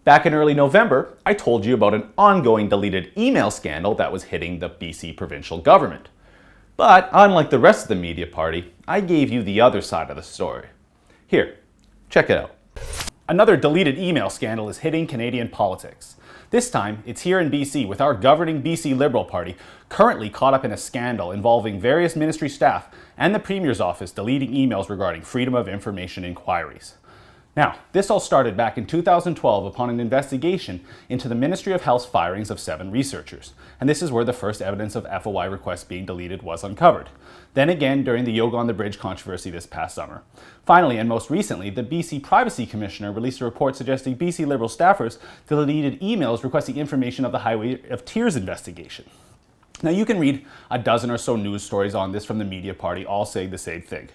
Back in early November, I told you about an ongoing deleted email scandal that was hitting the BC provincial government. But unlike the rest of the media party, I gave you the other side of the story. Here, check it out. Another deleted email scandal is hitting Canadian politics. This time, it's here in BC with our governing BC Liberal Party currently caught up in a scandal involving various ministry staff and the Premier's office deleting emails regarding Freedom of Information inquiries. Now, this all started back in 2012 upon an investigation into the Ministry of Health's firings of 7 researchers, and this is where the first evidence of FOI requests being deleted was uncovered. Then again during the Yoga on the Bridge controversy this past summer. Finally, and most recently, the BC Privacy Commissioner released a report suggesting BC Liberal staffers deleted emails requesting information of the Highway of Tears investigation. Now you can read a dozen or so news stories on this from the media party all saying the same thing.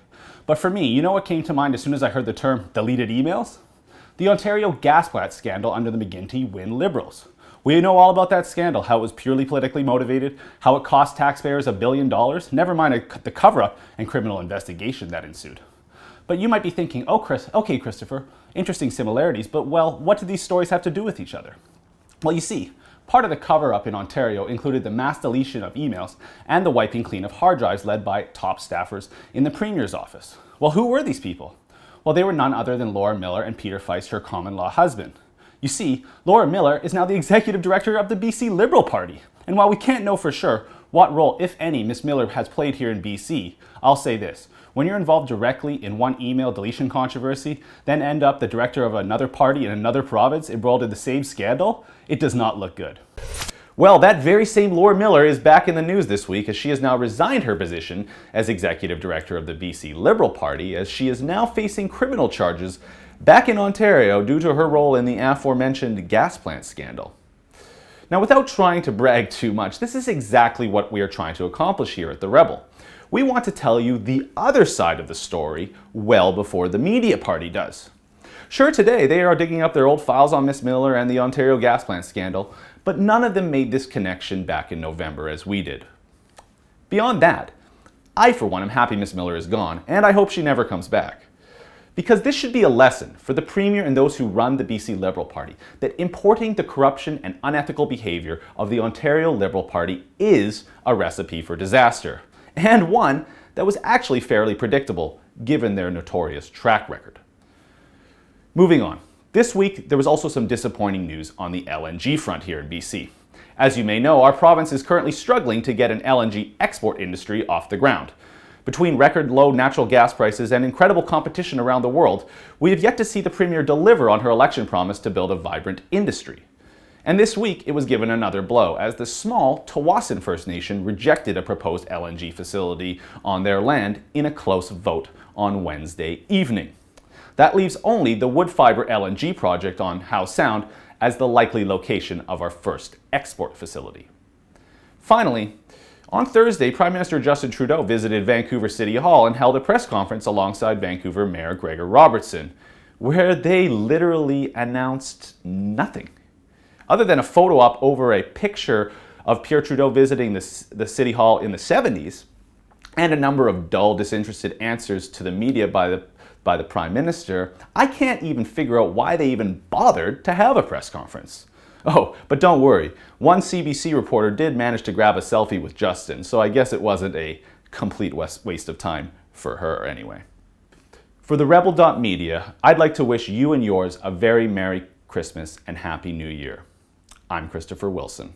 But for me, you know what came to mind as soon as I heard the term deleted emails? The Ontario gas plant scandal under the McGuinty and Wynne Liberals. We know all about that scandal, how it was purely politically motivated, how it cost taxpayers $1 billion, never mind the cover-up and criminal investigation that ensued. But you might be thinking, okay Christopher, interesting similarities, but well, what do these stories have to do with each other? Well, you see, part of the cover-up in Ontario included the mass deletion of emails and the wiping clean of hard drives led by top staffers in the Premier's office. Well, who were these people? Well, they were none other than Laura Miller and Peter Feist, her common-law husband. You see, Laura Miller is now the executive director of the BC Liberal Party. And while we can't know for sure what role, if any, Miss Miller has played here in BC, I'll say this. When you're involved directly in one email deletion controversy, then end up the director of another party in another province embroiled in the same scandal, it does not look good. Well, that very same Laura Miller is back in the news this week as she has now resigned her position as executive director of the BC Liberal Party, as she is now facing criminal charges back in Ontario due to her role in the aforementioned gas plant scandal. Now, without trying to brag too much, this is exactly what we are trying to accomplish here at The Rebel. We want to tell you the other side of the story well before the media party does. Sure, today they are digging up their old files on Miss Miller and the Ontario gas plant scandal, but none of them made this connection back in November as we did. Beyond that, I for one am happy Miss Miller is gone, and I hope she never comes back. Because this should be a lesson for the Premier and those who run the BC Liberal Party that importing the corruption and unethical behaviour of the Ontario Liberal Party is a recipe for disaster, and one that was actually fairly predictable given their notorious track record. Moving on, this week there was also some disappointing news on the LNG front here in BC. As you may know, our province is currently struggling to get an LNG export industry off the ground. Between record low natural gas prices and incredible competition around the world, we have yet to see the Premier deliver on her election promise to build a vibrant industry. And this week it was given another blow as the small Tawasin First Nation rejected a proposed LNG facility on their land in a close vote on Wednesday evening. That leaves only the Woodfibre LNG project on Howe Sound as the likely location of our first export facility. Finally, on Thursday, Prime Minister Justin Trudeau visited Vancouver City Hall and held a press conference alongside Vancouver Mayor Gregor Robertson, where they literally announced nothing. Other than a photo op over a picture of Pierre Trudeau visiting the City Hall in the 70s, and a number of dull, disinterested answers to the media by the Prime Minister, I can't even figure out why they even bothered to have a press conference. Oh, but don't worry, one CBC reporter did manage to grab a selfie with Justin, so I guess it wasn't a complete waste of time for her anyway. For TheRebel.Media, I'd like to wish you and yours a very Merry Christmas and Happy New Year. I'm Christopher Wilson.